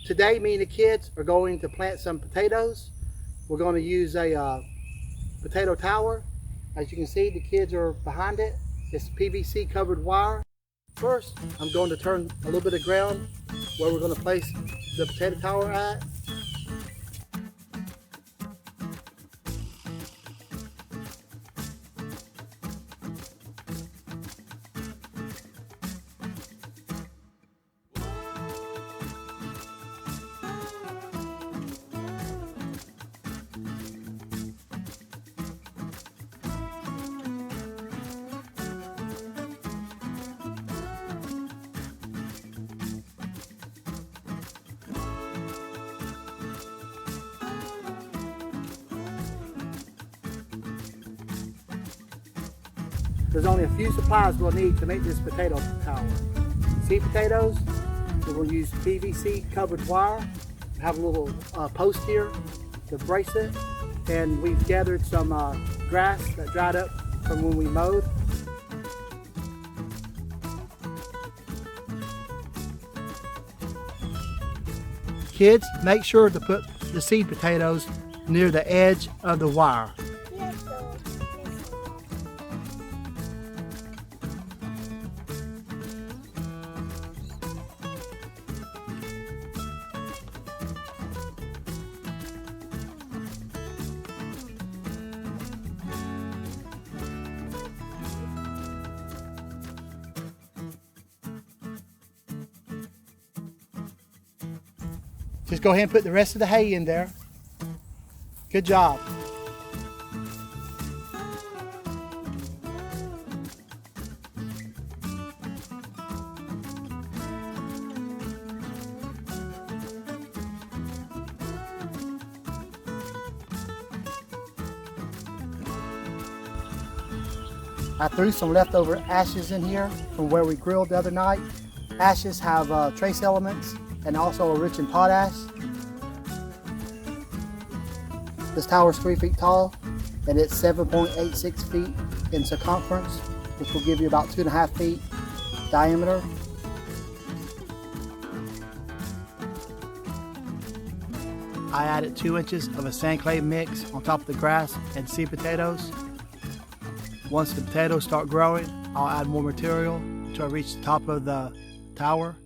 Today, me and the kids are going to plant some potatoes. We're going to use a potato tower. As you can see, the kids are behind it. It's PVC covered wire. First, I'm going to turn a little bit of ground where we're going to place the potato tower at. There's only a few supplies we'll need to make this potato tower. Seed potatoes, we're going to use PVC covered wire. We have a little post here to brace it. And we've gathered some grass that dried up from when we mowed. Kids, make sure to put the seed potatoes near the edge of the wire. Just go ahead and put the rest of the hay in there. Good job. I threw some leftover ashes in here from where we grilled the other night. Ashes have trace elements and also are rich in potash. This tower is 3 feet tall and it's 7.86 feet in circumference, which will give you about 2.5 feet diameter. I added 2 inches of a sand clay mix on top of the grass and seed potatoes. Once the potatoes start growing, I'll add more material until I reach the top of the tower.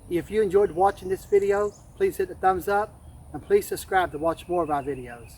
If you enjoyed watching this video, please hit the thumbs up and please subscribe to watch more of our videos.